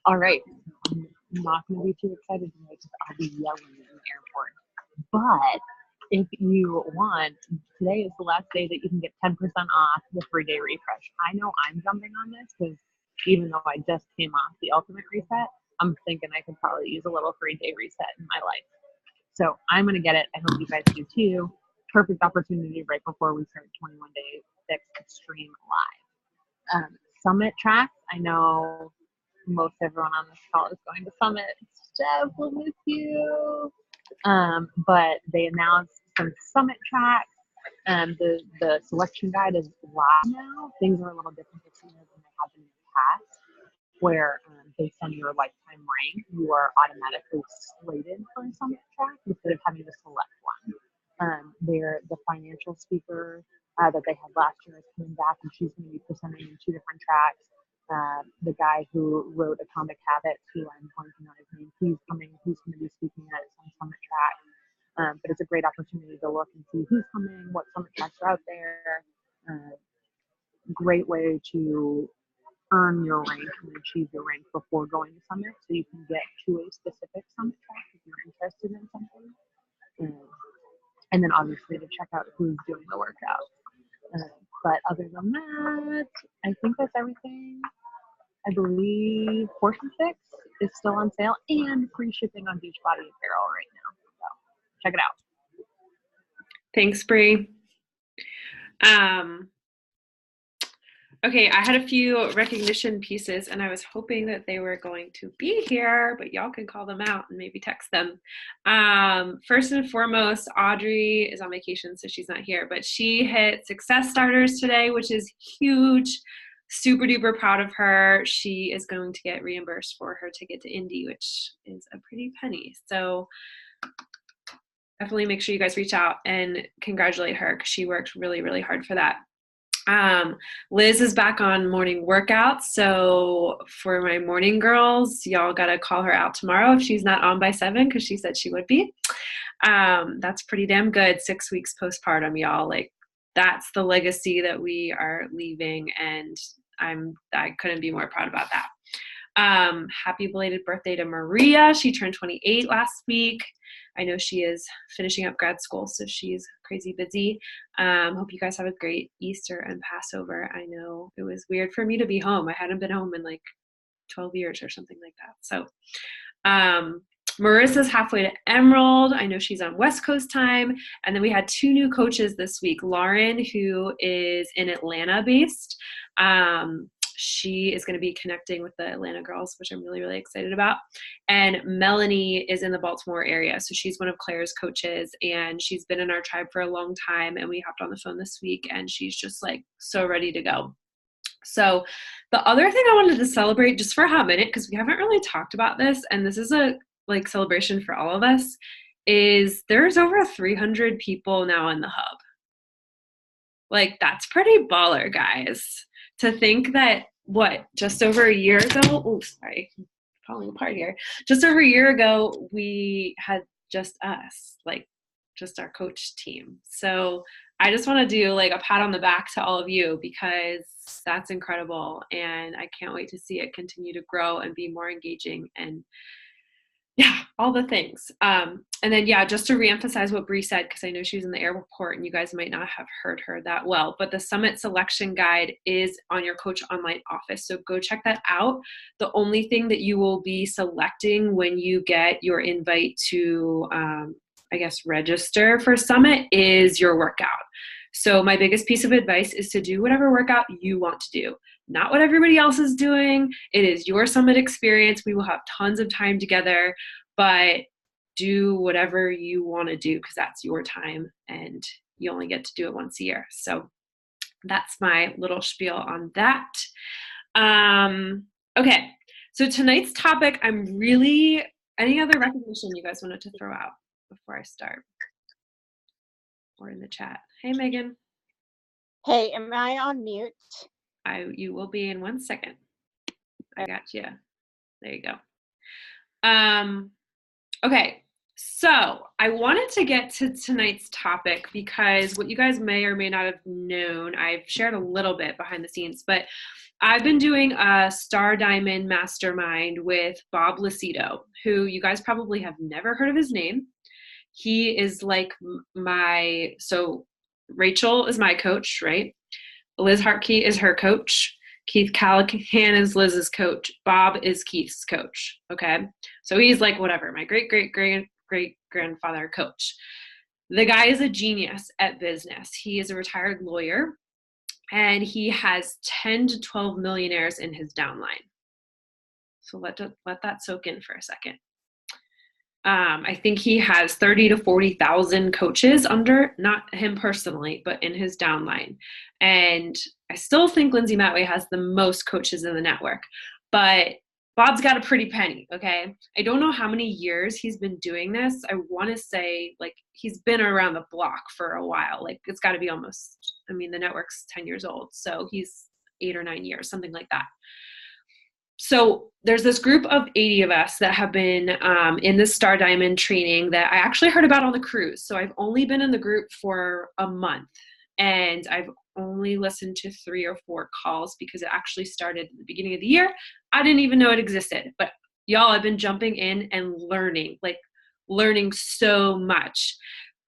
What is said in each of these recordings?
All right. I'm not going to be too excited today because I'll be yelling in the airport. But if you want, today is the last day that you can get 10% off the free day refresh. I know I'm jumping on this because even though I just came off the ultimate reset, I'm thinking I could probably use a little free day reset in my life. So I'm going to get it. I hope you guys do too. Perfect opportunity right before we start 21 Day Fix Extreme Live. Summit tracks, I know most everyone on this call is going to Summit. Steph will miss you. But they announced some Summit tracks. The selection guide is live now. Things are a little different this year than they have been in the past, where based on your lifetime rank, you are automatically slated for a Summit track instead of having to select one. The financial speaker that they had last year is coming back, and she's going to be presenting in 2 different tracks. The guy who wrote Atomic Habits, who I'm blanking on his name, he's going to be speaking at some Summit track. But it's a great opportunity to look and see who's coming, what Summit tracks are out there. Great way to earn your rank and achieve your rank before going to Summit, so you can get to a specific Summit track if you're interested in something. And then obviously to check out who's doing the workout. But other than that, I think that's everything. I believe Portion Fix is still on sale and free shipping on Beachbody Apparel right now. So check it out. Thanks, Bree. Okay, I had a few recognition pieces, and I was hoping that they were going to be here, but y'all can call them out and maybe text them. First and foremost, Audrey is on vacation, so she's not here, but she hit Success Starters today, which is huge. Super duper proud of her. She is going to get reimbursed for her ticket to Indy, which is a pretty penny. So definitely make sure you guys reach out and congratulate her because she worked really, really hard for that. Liz is back on morning workouts. So for my morning girls, y'all got to call her out tomorrow if she's not on by 7, because she said she would be. That's pretty damn good. 6 weeks postpartum, y'all. Like, that's the legacy that we are leaving, and I couldn't be more proud about that. Happy belated birthday to Maria. She turned 28 last week. I know she is finishing up grad school, so she's crazy busy. Hope you guys have a great Easter and Passover. I know it was weird for me to be home. I hadn't been home in like 12 years or something like that. So Marissa's halfway to Emerald. I know she's on West Coast time. And then we had 2 new coaches this week. Lauren, who is in Atlanta based. She is going to be connecting with the Atlanta girls, which I'm really, really excited about. And Melanie is in the Baltimore area. So she's one of Claire's coaches, and she's been in our tribe for a long time. And we hopped on the phone this week, and she's just like so ready to go. So the other thing I wanted to celebrate just for a hot minute, because we haven't really talked about this, and this is a like celebration for all of us, is there's over 300 people now in the hub. Like, that's pretty baller, guys. To think that, just over a year ago, falling apart here. Just over a year ago, we had just us, like just our coach team. So I just want to do like a pat on the back to all of you, because that's incredible. And I can't wait to see it continue to grow and be more engaging, and yeah, all the things. And then, just to reemphasize what Bree said, because I know she was in the airport and you guys might not have heard her that well, but the Summit selection guide is on your Coach Online office. So go check that out. The only thing that you will be selecting when you get your invite to, register for Summit is your workout. So my biggest piece of advice is to do whatever workout you want to do, not what everybody else is doing. It is your Summit experience. We will have tons of time together, but do whatever you want to do, because that's your time and you only get to do it once a year. So that's my little spiel on that. Okay, so tonight's topic, any other recognition you guys wanted to throw out before I start? Or in the chat. Hey, Megan. Hey, am I on mute? You will be in 1 second. I got you. There you go. Okay, So I wanted to get to tonight's topic because what you guys may or may not have known, I've shared a little bit behind the scenes, but I've been doing a Star Diamond Mastermind with Bob Lucido, who you guys probably have never heard of his name. He is like so Rachel is my coach, right? Liz Hartkey is her coach. Keith Callahan is Liz's coach. Bob is Keith's coach. Okay. So he's like, whatever, my great grandfather coach. The guy is a genius at business. He is a retired lawyer and he has 10 to 12 millionaires in his downline. So let that soak in for a second. I think he has 30 to 40,000 coaches under, not him personally, but in his downline. And I still think Lindsay Matway has the most coaches in the network, but Bob's got a pretty penny, okay? I don't know how many years he's been doing this. I want to say, like, he's been around the block for a while. Like, it's got to be almost, I mean, the network's 10 years old, so he's 8 or 9 years, something like that. So there's this group of 80 of us that have been in this Star Diamond training that I actually heard about on the cruise. So I've only been in the group for a month, and I've only listened to 3 or 4 calls because it actually started at the beginning of the year. I didn't even know it existed, but y'all, I've been jumping in and learning so much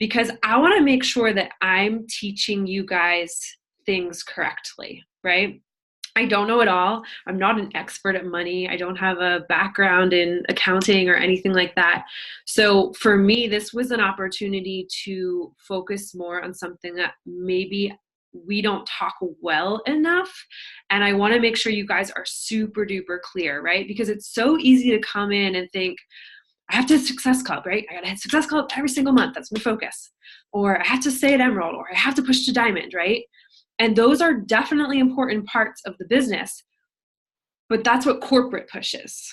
because I want to make sure that I'm teaching you guys things correctly, right? I don't know it all. I'm not an expert at money. I don't have a background in accounting or anything like that. So for me, this was an opportunity to focus more on something that maybe we don't talk well enough. And I want to make sure you guys are super duper clear, right? Because it's so easy to come in and think, I have to hit Success Club, right? I got to hit Success Club every single month. That's my focus. Or I have to stay at Emerald, or I have to push to Diamond, right? And those are definitely important parts of the business, but that's what corporate pushes.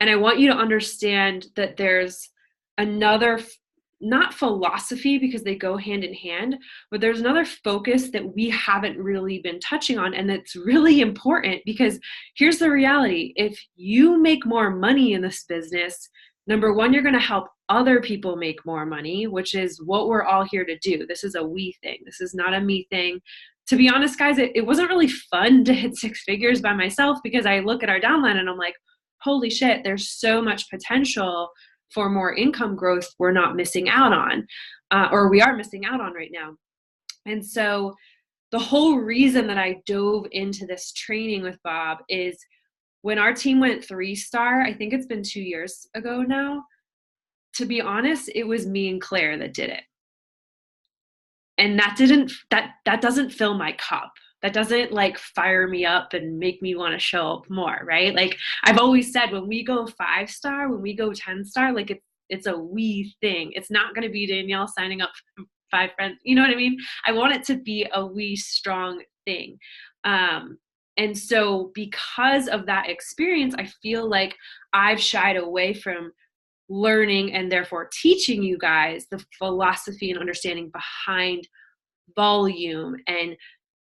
And I want you to understand that there's another, not philosophy because they go hand in hand, but there's another focus that we haven't really been touching on. And it's really important because here's the reality. If you make more money in this business, number one, you're going to help other people make more money, which is what we're all here to do. This is a we thing. This is not a me thing. To be honest, guys, it wasn't really fun to hit 6 figures by myself because I look at our downline and I'm like, holy shit, there's so much potential for more income growth we're not missing out on, or we are missing out on right now. And so the whole reason that I dove into this training with Bob is when our team went 3-star, I think it's been 2 years ago now, to be honest, it was me and Claire that did it. And that doesn't fill my cup. That doesn't like fire me up and make me want to show up more, right? Like I've always said, when we go 5-star, when we go 10-star, like it's a we thing. It's not going to be Danielle signing up for 5 friends. You know what I mean? I want it to be a we strong thing. And so because of that experience, I feel like I've shied away from learning and therefore teaching you guys the philosophy and understanding behind volume and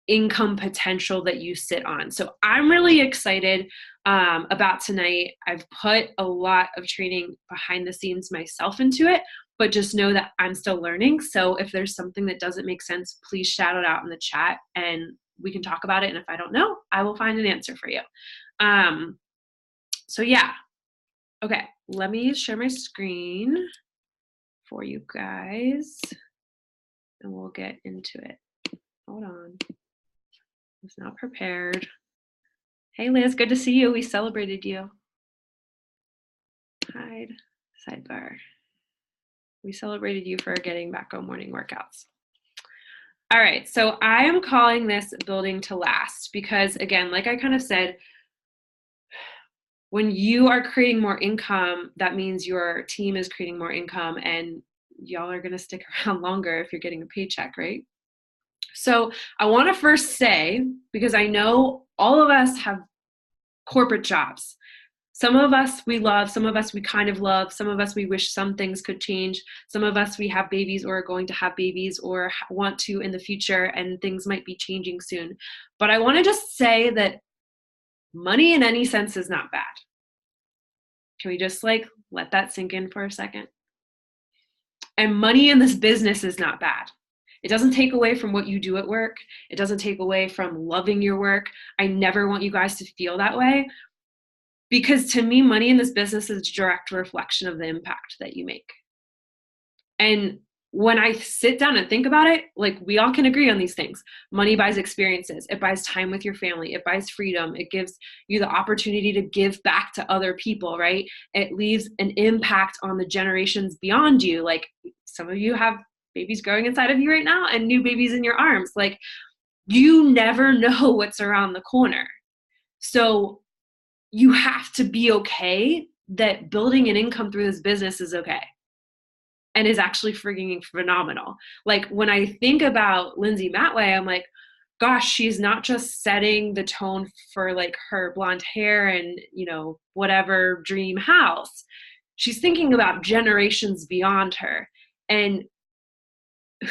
income potential that you sit on. So I'm really excited about tonight. I've put a lot of training behind the scenes myself into it, but just know that I'm still learning. So if there's something that doesn't make sense, please shout it out in the chat and we can talk about it. And if I don't know, I will find an answer for you. So yeah. Okay, let me share my screen for you guys and we'll get into it. Hold on. I was not prepared. Hey Liz, good to see you. We celebrated you. Hide, sidebar. We celebrated you for getting back on morning workouts. All right, so I am calling this building to last because again, like I kind of said, when you are creating more income, that means your team is creating more income and y'all are going to stick around longer if you're getting a paycheck, right? So I want to first say, because I know all of us have corporate jobs. Some of us we love, some of us we kind of love, some of us we wish some things could change. Some of us we have babies or are going to have babies or want to in the future and things might be changing soon. But I want to just say that money in any sense is not bad. Can we just like let that sink in for a second? And money in this business is not bad. It doesn't take away from what you do at work. It doesn't take away from loving your work. I never want you guys to feel that way, because to me, money in this business is a direct reflection of the impact that you make. And when I sit down and think about it, like we all can agree on these things. Money buys experiences. It buys time with your family. It buys freedom. It gives you the opportunity to give back to other people, right? It leaves an impact on the generations beyond you. Like some of you have babies growing inside of you right now and new babies in your arms. Like you never know what's around the corner. So you have to be okay that building an income through this business is okay. And is actually freaking phenomenal. Like when I think about Lindsay Matway, I'm like, gosh, she's not just setting the tone for like her blonde hair and, you know, whatever dream house. She's thinking about generations beyond her. And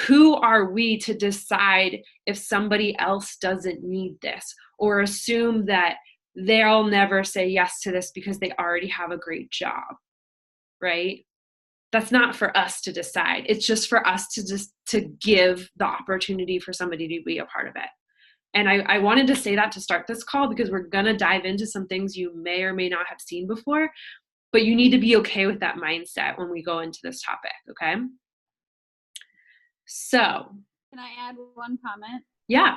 who are we to decide if somebody else doesn't need this or assume that they'll never say yes to this because they already have a great job, right? That's not for us to decide. It's just for us to give the opportunity for somebody to be a part of it. And I wanted to say that to start this call because we're going to dive into some things you may or may not have seen before, but you need to be okay with that mindset when we go into this topic, okay? So. Can I add one comment? Yeah.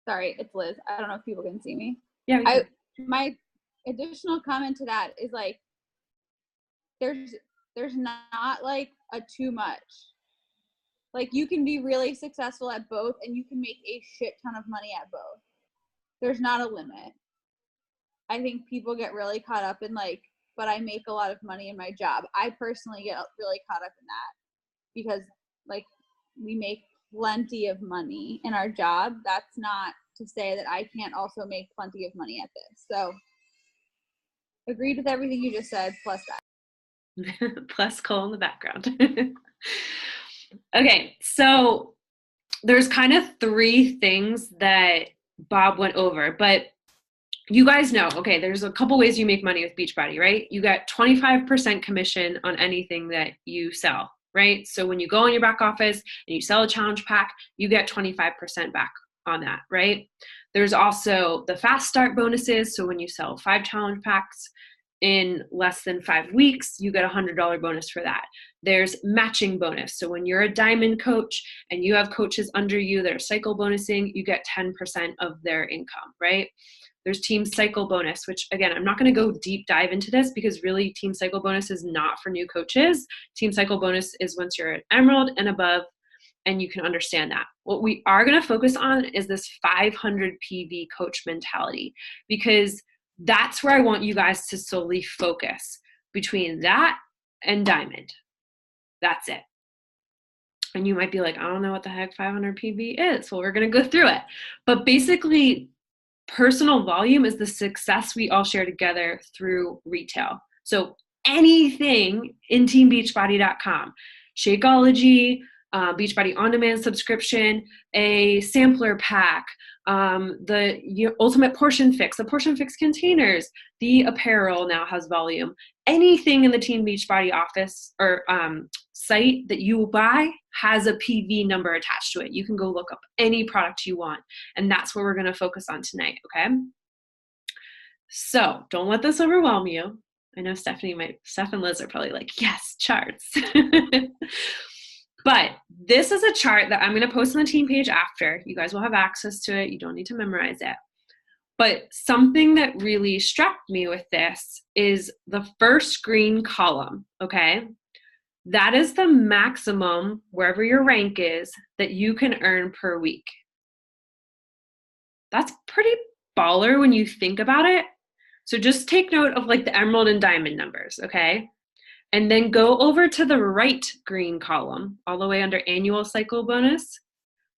Sorry, it's Liz. I don't know if people can see me. Yeah. My additional comment to that is like, there's not like a too much. Like you can be really successful at both and you can make a shit ton of money at both. There's not a limit. I think people get really caught up in like, but I make a lot of money in my job. I personally get really caught up in that because like we make plenty of money in our job. That's not to say that I can't also make plenty of money at this. So agreed with everything you just said, plus that. Plus Cole in the background. Okay, so there's kind of three things that Bob went over, but you guys know, okay, there's a couple ways you make money with Beachbody, right? You got 25% commission on anything that you sell, right? So when you go in your back office and you sell a challenge pack, you get 25% back on that, right? There's also the fast start bonuses. So when you sell 5 challenge packs in less than 5 weeks, you get a $100 bonus for that. There's matching bonus. So when you're a diamond coach and you have coaches under you that are cycle bonusing, you get 10% of their income, right? There's team cycle bonus, which again, I'm not going to go deep dive into this because really team cycle bonus is not for new coaches. Team cycle bonus is once you're an emerald and above, and you can understand that. What we are going to focus on is this 500 PV coach mentality, because that's where I want you guys to solely focus between that and diamond. That's it. And you might be like, I don't know what the heck 500 PV is. Well, we're going to go through it. But basically, personal volume is the success we all share together through retail. So anything in teambeachbody.com, Shakeology, Beachbody on-demand subscription, a sampler pack, the ultimate portion fix, the portion fix containers, the apparel now has volume. Anything in the Team Beachbody office or site that you buy has a PV number attached to it. You can go look up any product you want, and that's what we're going to focus on tonight, okay? So don't let this overwhelm you. I know Steph and Liz are probably like, yes, charts. But this is a chart that I'm going to post on the team page after. You guys will have access to it. You don't need to memorize it. But something that really struck me with this is the first green column, okay? That is the maximum, wherever your rank is, that you can earn per week. That's pretty baller when you think about it. So just take note of like the emerald and diamond numbers, okay? And then go over to the right green column, all the way under annual cycle bonus.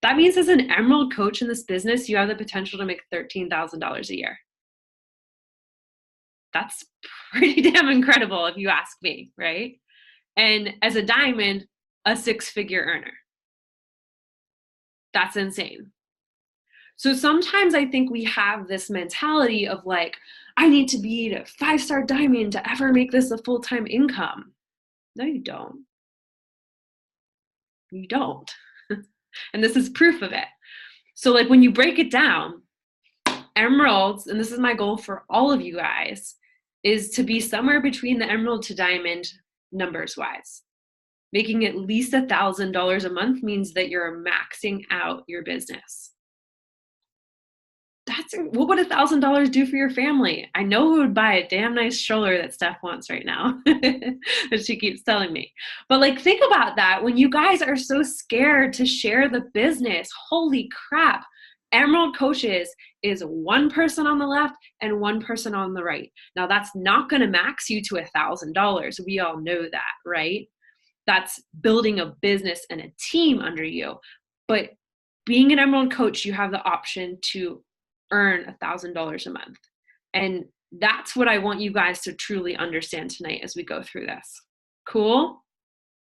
That means as an emerald coach in this business, you have the potential to make $13,000 a year. That's pretty damn incredible if you ask me, right? And as a diamond, a 6-figure earner. That's insane. So sometimes I think we have this mentality of like, I need to be a 5-star diamond to ever make this a full-time income. No, you don't. You don't. And this is proof of it. So like when you break it down, emeralds, and this is my goal for all of you guys, is to be somewhere between the emerald to diamond numbers wise. Making at least $1,000 a month means that you're maxing out your business. What would $1,000 do for your family? I know who would buy a damn nice stroller that Steph wants right now, that she keeps telling me. But like, think about that. When you guys are so scared to share the business, holy crap, Emerald Coaches is one person on the left and one person on the right. Now that's not going to max you to $1,000. We all know that, right? That's building a business and a team under you. But being an Emerald Coach, you have the option to earn $1,000 a month. And that's what I want you guys to truly understand tonight as we go through this. Cool?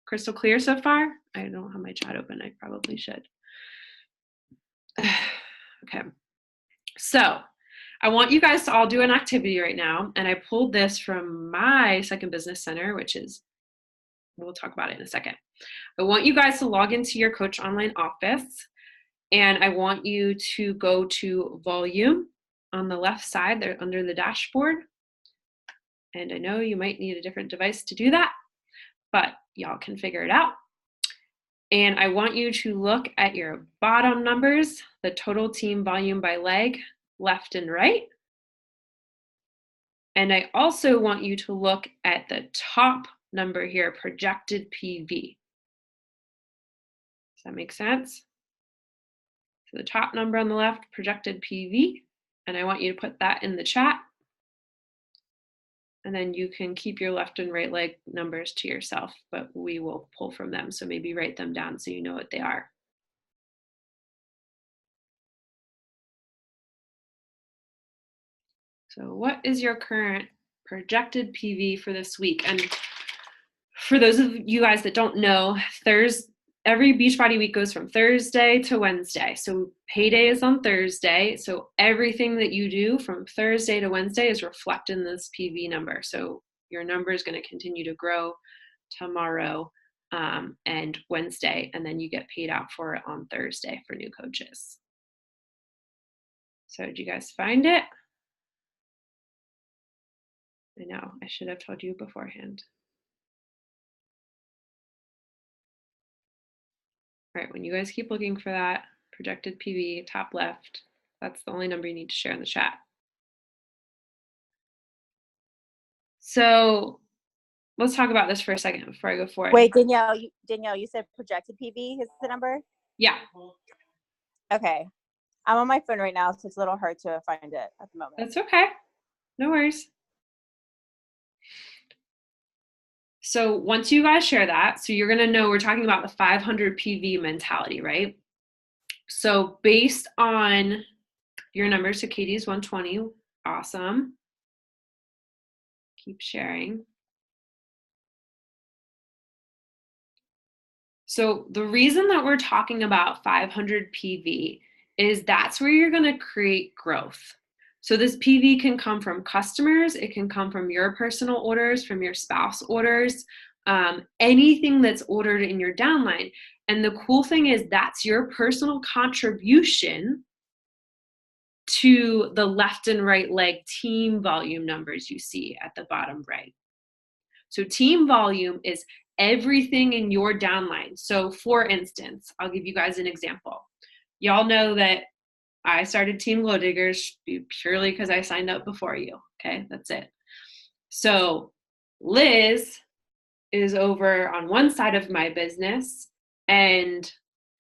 Crystal clear so far? I don't have my chat open. I probably should. Okay. So I want you guys to all do an activity right now. And I pulled this from my second business center, which is, we'll talk about it in a second. I want you guys to log into your Coach Online office. And I want you to go to volume on the left side there under the dashboard. And I know you might need a different device to do that, but y'all can figure it out. And I want you to look at your bottom numbers, the total team volume by leg, left and right. And I also want you to look at the top number here, projected PV. Does that make sense? So the top number on the left, projected PV, and I want you to put that in the chat. And then you can keep your left and right leg numbers to yourself, but we will pull from them. So maybe write them down so you know what they are. So what is your current projected PV for this week? And for those of you guys that don't know, every Beachbody week goes from Thursday to Wednesday. So payday is on Thursday. So everything that you do from Thursday to Wednesday is reflected in this PV number. So your number is going to continue to grow tomorrow and Wednesday, and then you get paid out for it on Thursday for new coaches. So did you guys find it? I know, I should have told you beforehand. All right, when you guys keep looking for that, projected PV, top left, that's the only number you need to share in the chat. So let's talk about this for a second before I go forward. Wait, Danielle, you said projected PV is the number? Yeah. Okay. I'm on my phone right now, so it's a little hard to find it at the moment. That's okay. No worries. So once you guys share that, so you're going to know we're talking about the 500 PV mentality, right? So based on your numbers, so Katie's 120, awesome. Keep sharing. So the reason that we're talking about 500 PV is that's where you're going to create growth. So this PV can come from customers, it can come from your personal orders, from your spouse orders, anything that's ordered in your downline. And the cool thing is that's your personal contribution to the left and right leg team volume numbers you see at the bottom right. So team volume is everything in your downline. So for instance, I'll give you guys an example. Y'all know that I started Team Glow Diggers purely because I signed up before you. Okay, that's it. So Liz is over on one side of my business and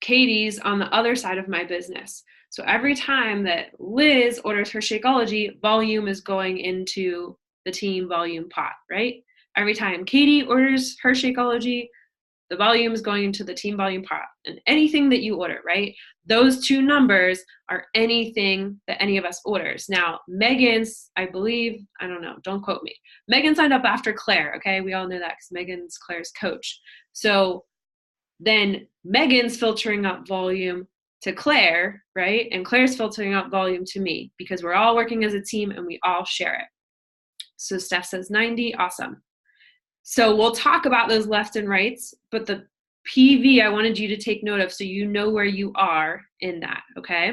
Katie's on the other side of my business. So every time that Liz orders her Shakeology, volume is going into the team volume pot, right? Every time Katie orders her Shakeology, the volume is going into the team volume pot. And anything that you order, right? Those two numbers are anything that any of us orders. Now, Megan's, I believe, I don't know, don't quote me. Megan signed up after Claire, okay? We all know that because Megan's Claire's coach. So then Megan's filtering up volume to Claire, right? And Claire's filtering up volume to me because we're all working as a team and we all share it. So Steph says 90. Awesome. So we'll talk about those left and rights, but the PV I wanted you to take note of so you know where you are in that, okay?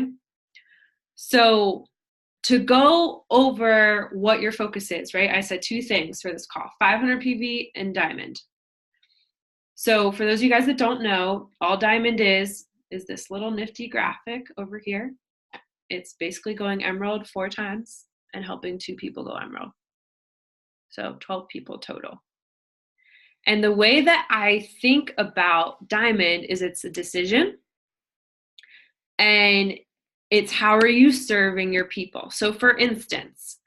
So to go over what your focus is, right? I said two things for this call, 500 PV and diamond. So for those of you guys that don't know, all diamond is this little nifty graphic over here. It's basically going emerald 4 times and helping 2 people go emerald. So 12 people total. And the way that I think about diamond is it's a decision and it's how are you serving your people. So for instance,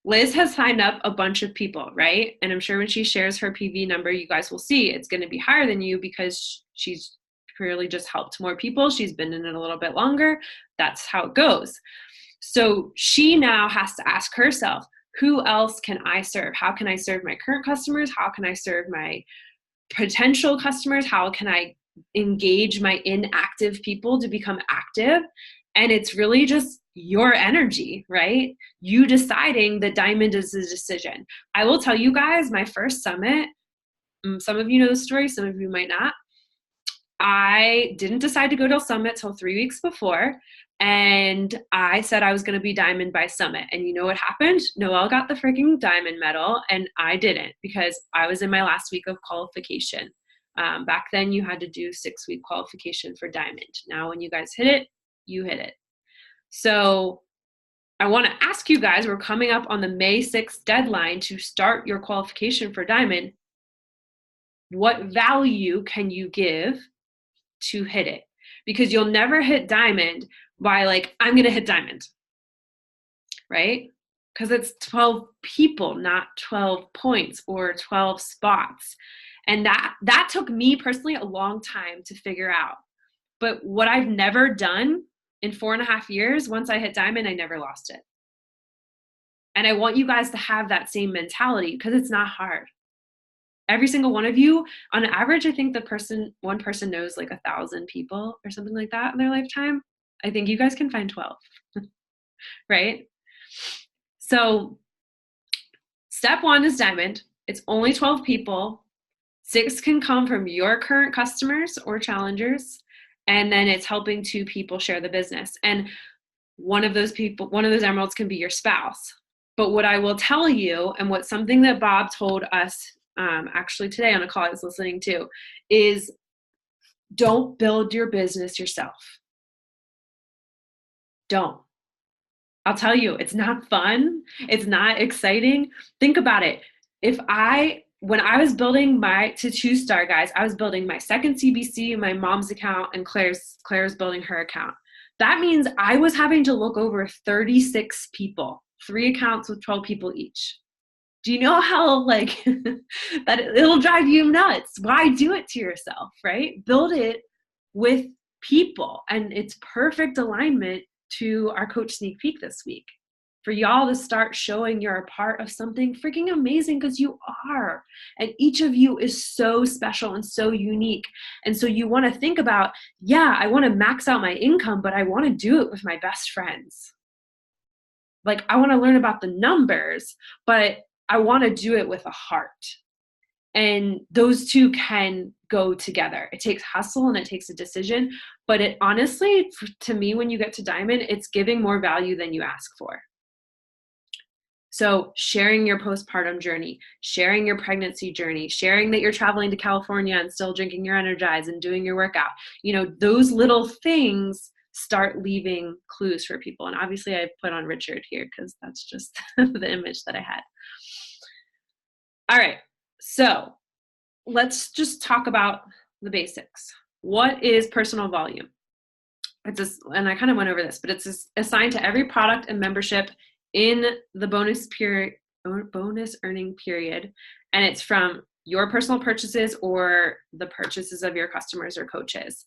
Liz has signed up a bunch of people, right? And I'm sure when she shares her PV number, you guys will see it's going to be higher than you because she's purely just helped more people. She's been in it a little bit longer. That's how it goes. So she now has to ask herself, who else can I serve? How can I serve my current customers? How can I serve my potential customers? How can I engage my inactive people to become active? And it's really just your energy, right? You deciding that diamond is a decision. I will tell you guys, my first summit, some of you know the story, some of you might not. I didn't decide to go to summit till 3 weeks before. And I said I was going to be diamond by summit. And you know what happened? Noelle got the freaking diamond medal and I didn't because I was in my last week of qualification. Back then you had to do 6-week qualification for diamond. Now when you guys hit it, you hit it. So I want to ask you guys, we're coming up on the May 6th deadline to start your qualification for diamond. What value can you give to hit it? Because you'll never hit diamond by like, I'm going to hit diamond, right? Because it's 12 people, not 12 points or 12 spots. And that took me personally a long time to figure out. But what I've never done in 4.5 years, once I hit diamond, I never lost it. And I want you guys to have that same mentality because it's not hard. Every single one of you, on average, I think one person knows like 1,000 people or something like that in their lifetime. I think you guys can find 12, right? So step 1 is diamond. It's only 12 people. 6 can come from your current customers or challengers. And then it's helping 2 people share the business. And one of those emeralds can be your spouse. But what I will tell you, and what's something that Bob told us actually today on a call I was listening to, is don't build your business yourself. Don't. I'll tell you, it's not fun. It's not exciting. Think about it. When I was building my to 2-star, guys, I was building my second CBC, my mom's account, and Claire's building her account. That means I was having to look over 36 people, 3 accounts with 12 people each. Do you know how like that it'll drive you nuts? Why do it to yourself, right? Build it with people, and it's perfect alignment to our coach sneak peek this week. For y'all to start showing you're a part of something freaking amazing, because you are. And each of you is so special and so unique. And so you want to think about, yeah, I want to max out my income, but I want to do it with my best friends. Like, I want to learn about the numbers, but I want to do it with a heart. And those two can go together. It takes hustle and it takes a decision. But it honestly, to me, when you get to diamond, it's giving more value than you ask for. So sharing your postpartum journey, sharing your pregnancy journey, sharing that you're traveling to California and still drinking your Energize and doing your workout, those little things start leaving clues for people. And obviously I put on Richard here because that's just the image that I had. All right, so let's just talk about the basics. What is personal volume? And I kind of went over this, but it's assigned to every product and membership in the bonus earning period, and it's from your personal purchases or the purchases of your customers or coaches.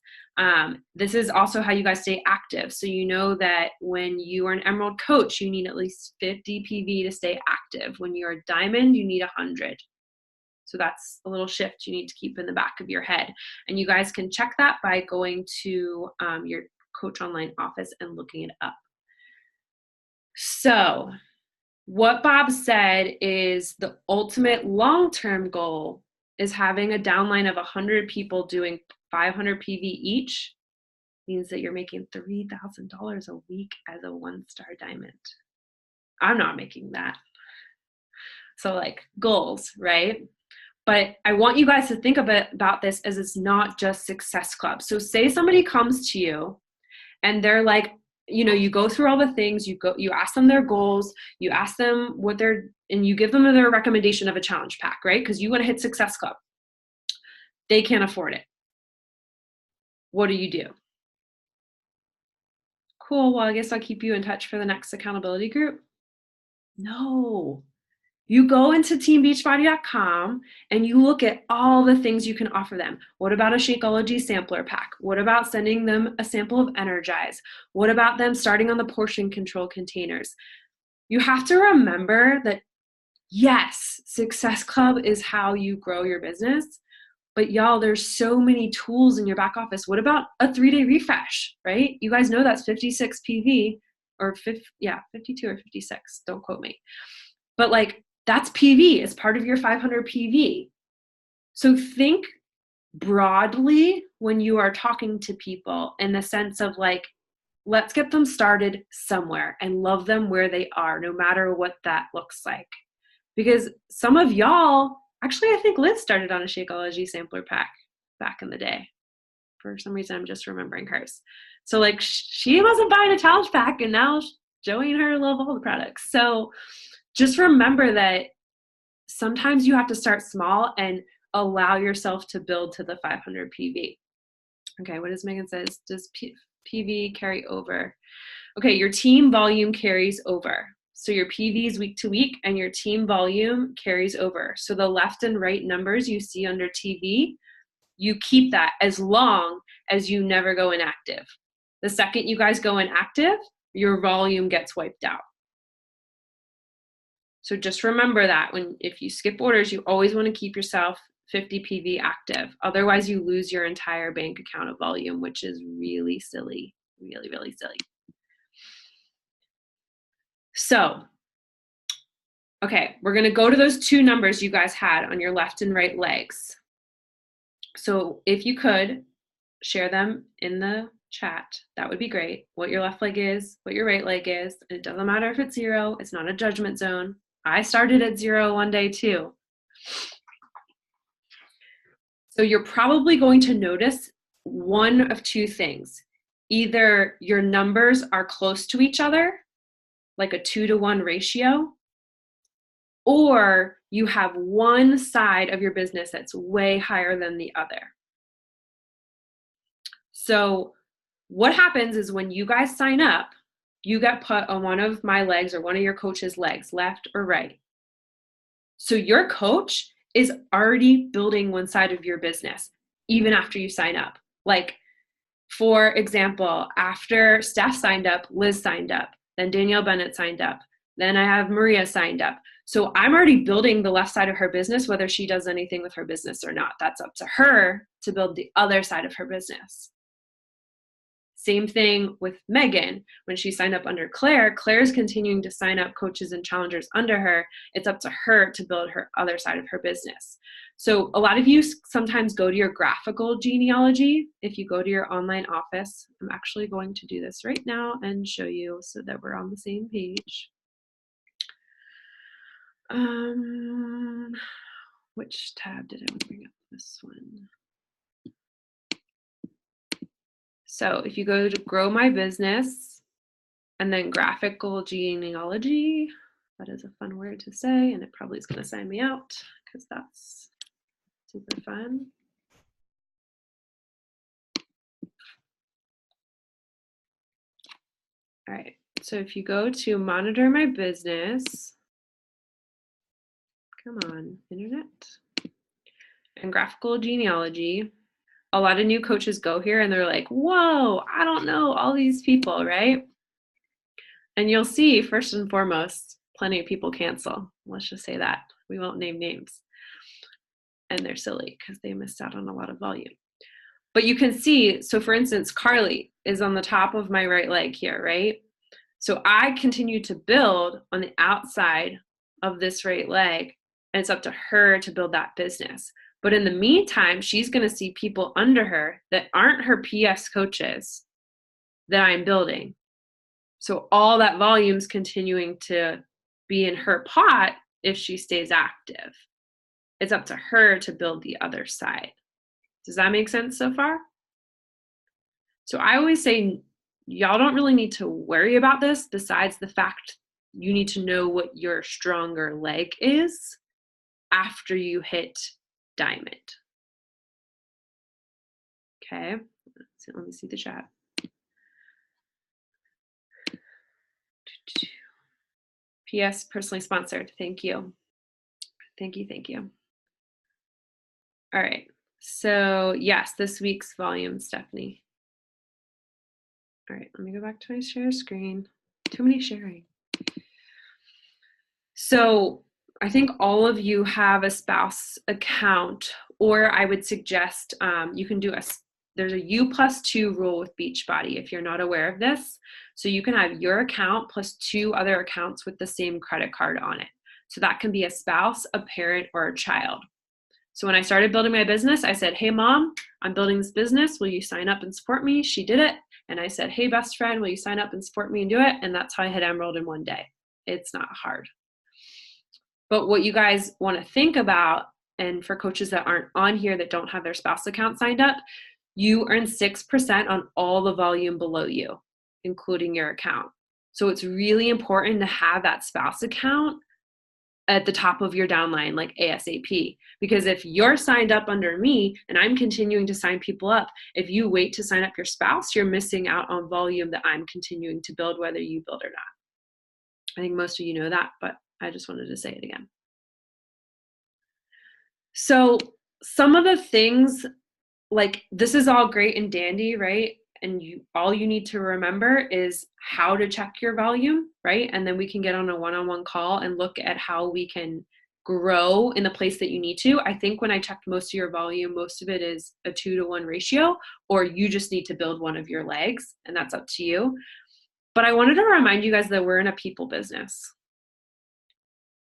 This is also how you guys stay active. So you know that when you are an Emerald coach, you need at least 50 PV to stay active. When you're a Diamond, you need 100. So that's a little shift you need to keep in the back of your head. And you guys can check that by going to your Coach Online office and looking it up. So what Bob said is the ultimate long-term goal is having a downline of 100 people doing 500 PV each means that you're making $3,000 a week as a one-star diamond. I'm not making that. So like goals, right? But I want you guys to think about this as it's not just Success Club. So say somebody comes to you and they're like, you know, you go through all the things, you ask them their goals, you ask them and you give them their recommendation of a challenge pack, right? Because you want to hit Success Club. They can't afford it. What do? Cool, well, I guess I'll keep you in touch for the next accountability group. No. You go into teambeachbody.com and you look at all the things you can offer them. What about a Shakeology sampler pack? What about sending them a sample of Energize? What about them starting on the portion control containers? You have to remember that, yes, Success Club is how you grow your business, but y'all, there's so many tools in your back office. What about a 3-day refresh, right? You guys know that's 56 PV or 52 or 56. Don't quote me. But like, that's PV. It's part of your 500 PV. So think broadly when you are talking to people in the sense of like, let's get them started somewhere and love them where they are, no matter what that looks like. Because some of y'all, actually, I think Liz started on a Shakeology sampler pack back in the day. For some reason, I'm just remembering hers. So like, she wasn't buying a challenge pack, and now Joey and her love all the products. So just remember that sometimes you have to start small and allow yourself to build to the 500 PV. Okay, what does Megan says? Does PV carry over? Okay, your team volume carries over. So your PV is week to week and your team volume carries over. So the left and right numbers you see under TV, you keep that as long as you never go inactive. The second you guys go inactive, your volume gets wiped out. So just remember that if you skip orders, you always want to keep yourself 50 PV active. Otherwise, you lose your entire bank account of volume, which is really silly, really, really silly. So, okay, we're going to go to those two numbers you guys had on your left and right legs. So if you could share them in the chat, that would be great. What your left leg is, what your right leg is. And it doesn't matter if it's 0. It's not a judgment zone. I started at 0 one day too. So you're probably going to notice one of two things. Either your numbers are close to each other, like a 2-to-1 ratio, or you have one side of your business that's way higher than the other. So what happens is when you guys sign up, you get put on one of my legs or one of your coach's legs, left or right. So your coach is already building one side of your business, even after you sign up. Like, for example, after Steph signed up, Liz signed up, then Danielle Bennett signed up, then I have Maria signed up. So I'm already building the left side of her business, whether she does anything with her business or not. That's up to her to build the other side of her business. Same thing with Megan. When she signed up under Claire, Claire's continuing to sign up coaches and challengers under her. It's up to her to build her other side of her business. So a lot of you sometimes go to your graphical genealogy. If you go to your online office, I'm actually going to do this right now and show you so that we're on the same page. Which tab did I want to bring up? This one. So if you go to Grow My Business and then graphical genealogy, that is a fun word to say, and it probably is going to sign me out because that's super fun. All right, so if you go to Monitor My Business, come on, internet, and graphical genealogy, a lot of new coaches go here and they're like, whoa, I don't know all these people, right? And you'll see, first and foremost, plenty of people cancel. Let's just say that. We won't name names. And they're silly because they missed out on a lot of volume. But you can see, so for instance, Carly is on the top of my right leg here, right? So I continue to build on the outside of this right leg, and it's up to her to build that business. But in the meantime, she's going to see people under her that aren't her PS coaches that I'm building. So all that volume's continuing to be in her pot if she stays active. It's up to her to build the other side. Does that make sense so far? So I always say, y'all don't really need to worry about this besides the fact you need to know what your stronger leg is after you hit diamond. Okay, so let me see the chat. PS, personally sponsored. Thank you. Thank you, thank you. All right, so yes, this week's volume, Stephanie. All right, let me go back to my share screen. Too many sharing. So I think all of you have a spouse account, or I would suggest you can do there's a U+2 rule with Beachbody if you're not aware of this. So you can have your account plus 2 other accounts with the same credit card on it. So that can be a spouse, a parent, or a child. So when I started building my business, I said, hey, mom, I'm building this business. Will you sign up and support me? She did it. And I said, hey, best friend, will you sign up and support me and do it? And that's how I hit Emerald in one day. It's not hard. But what you guys want to think about, and for coaches that aren't on here that don't have their spouse account signed up, you earn 6% on all the volume below you, including your account. So it's really important to have that spouse account at the top of your downline, like ASAP. Because if you're signed up under me and I'm continuing to sign people up, if you wait to sign up your spouse, you're missing out on volume that I'm continuing to build, whether you build or not. I think most of you know that, but I just wanted to say it again. So some of the things, like this is all great and dandy, right? And all you need to remember is how to check your volume, right? And then we can get on a one-on-one call and look at how we can grow in the place that you need to. I think when I checked most of your volume, most of it is a 2-to-1 ratio, or you just need to build one of your legs, and that's up to you. But I wanted to remind you guys that we're in a people business.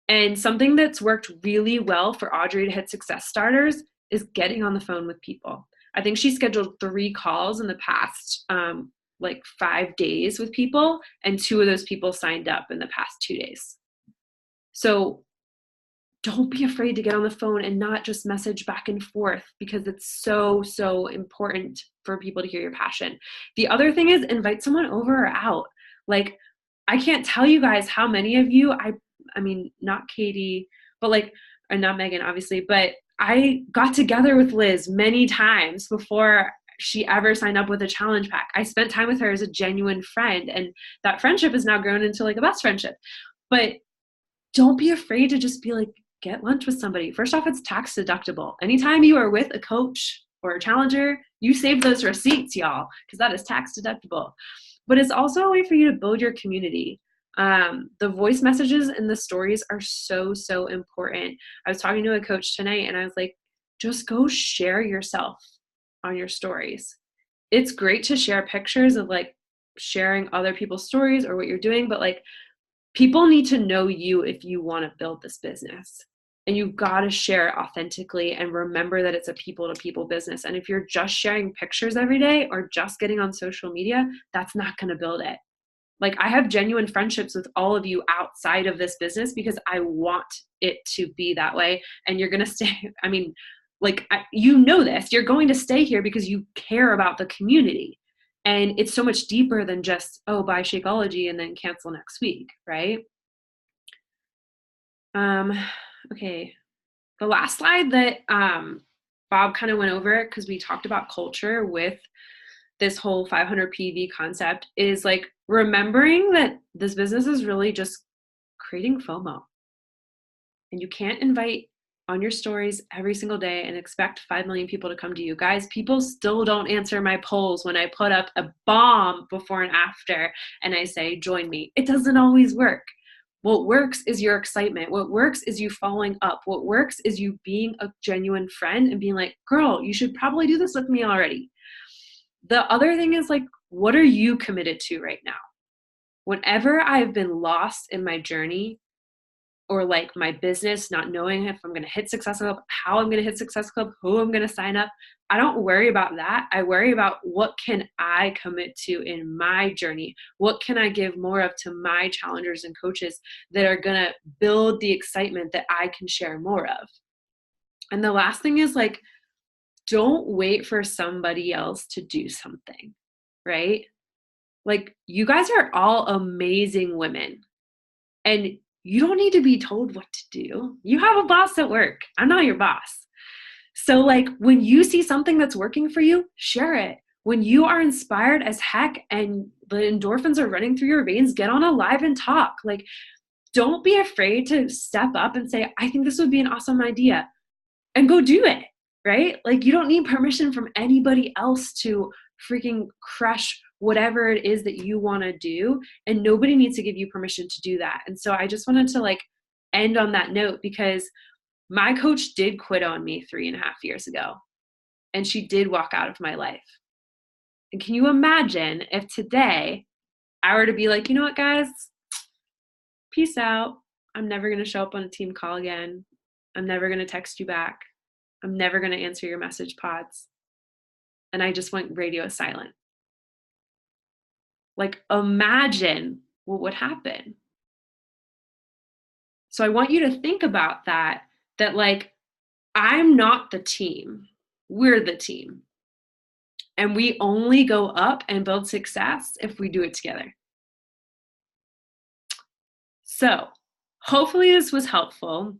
And something that's worked really well for Audrey to hit success starters is getting on the phone with people. I think she scheduled 3 calls in the past, like 5 days with people, and 2 of those people signed up in the past 2 days. So don't be afraid to get on the phone and not just message back and forth, because it's so, so important for people to hear your passion. The other thing is invite someone over or out. Like, I can't tell you guys how many of you, I mean, not Katie, but like, or not Megan, obviously, but I got together with Liz many times before she ever signed up with a challenge pack. I spent time with her as a genuine friend, and that friendship has now grown into like a best friendship. But don't be afraid to just be like, get lunch with somebody. First off, it's tax deductible. Anytime you are with a coach or a challenger, you save those receipts, y'all, because that is tax deductible. But it's also a way for you to build your community. The voice messages and the stories are so, so important. I was talking to a coach tonight and I was like, just go share yourself on your stories. It's great to share pictures of like sharing other people's stories or what you're doing, but like people need to know you if you want to build this business. And you've got to share it authentically and remember that it's a people-to-people business. And if you're just sharing pictures every day or just getting on social media, that's not going to build it. Like, I have genuine friendships with all of you outside of this business because I want it to be that way. And you're going to stay, I mean, like, you know this, you're going to stay here because you care about the community. And it's so much deeper than just, oh, buy Shakeology and then cancel next week, right? Okay. The last slide that Bob kind of went over, because we talked about culture with this whole 500 PV concept, is like remembering that this business is really just creating FOMO. And you can't invite on your stories every single day and expect 5 million people to come to you. Guys, people still don't answer my polls when I put up a bomb before and after and I say, join me. It doesn't always work. What works is your excitement. What works is you following up. What works is you being a genuine friend and being like, girl, you should probably do this with me already. The other thing is like, what are you committed to right now? whenever I've been lost in my journey, or like my business, not knowing if I'm going to hit Success Club, how I'm going to hit Success Club, who I'm going to sign up, I don't worry about that. I worry about what can I commit to in my journey? What can I give more of to my challengers and coaches that are going to build the excitement that I can share more of? And the last thing is, like, don't wait for somebody else to do something, right? Like, you guys are all amazing women, and you don't need to be told what to do. You have a boss at work. I'm not your boss. So like, when you see something that's working for you, share it. When you are inspired as heck and the endorphins are running through your veins, get on a live and talk. Like, don't be afraid to step up and say, I think this would be an awesome idea, and go do it, right? Like, you don't need permission from anybody else to freaking crush whatever it is that you want to do, and nobody needs to give you permission to do that. And so I just wanted to like end on that note, because my coach did quit on me 3.5 years ago, and she did walk out of my life. And can you imagine if today I were to be like, you know what, guys, peace out. I'm never going to show up on a team call again. I'm never going to text you back. I'm never going to answer your message pods. And I just went radio silent. Like, imagine what would happen. So I want you to think about that like, I'm not the team. We're the team. And we only go up and build success if we do it together. So hopefully this was helpful.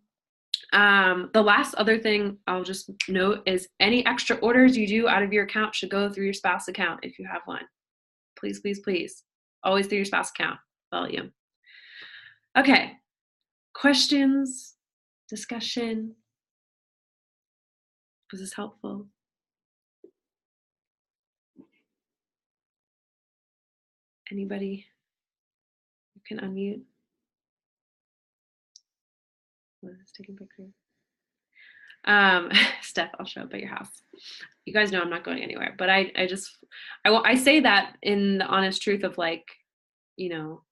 The last other thing I'll just note is any extra orders you do out of your account should go through your spouse account if you have one. Please, please, please. Always through your spouse account. Volume. Okay. Questions? Discussion? Was this helpful? Anybody? You can unmute. Let's take a picture. Steph, I'll show up at your house. You guys know I'm not going anywhere, but I say that in the honest truth of, like, you know,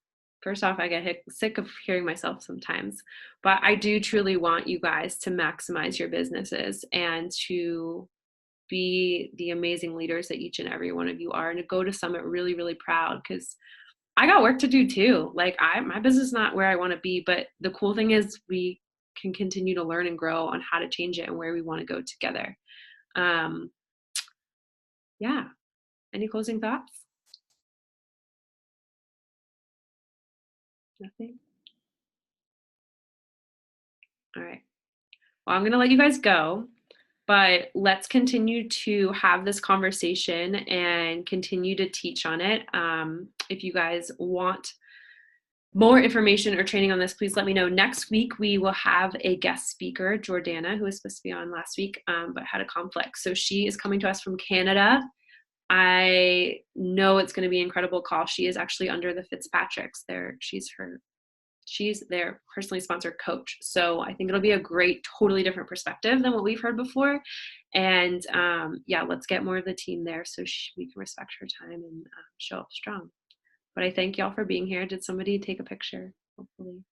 first off, I get sick of hearing myself sometimes, but I do truly want you guys to maximize your businesses and to be the amazing leaders that each and every one of you are, and to go to Summit really, really proud, because I got work to do too. Like, my business is not where I want to be, but the cool thing is we can continue to learn and grow on how to change it and where we want to go together. Yeah. Any closing thoughts? Nothing? All right. Well, I'm going to let you guys go, but let's continue to have this conversation and continue to teach on it. If you guys want more information or training on this, please let me know. Next week, we will have a guest speaker, Jordana, who was supposed to be on last week, but had a conflict. So she is coming to us from Canada. I know it's going to be an incredible call. She is actually under the Fitzpatricks there. She's their personally sponsored coach. So I think it'll be a great, totally different perspective than what we've heard before. And yeah, let's get more of the team there so we can respect her time and show up strong. But I thank y'all for being here. Did somebody take a picture? Hopefully.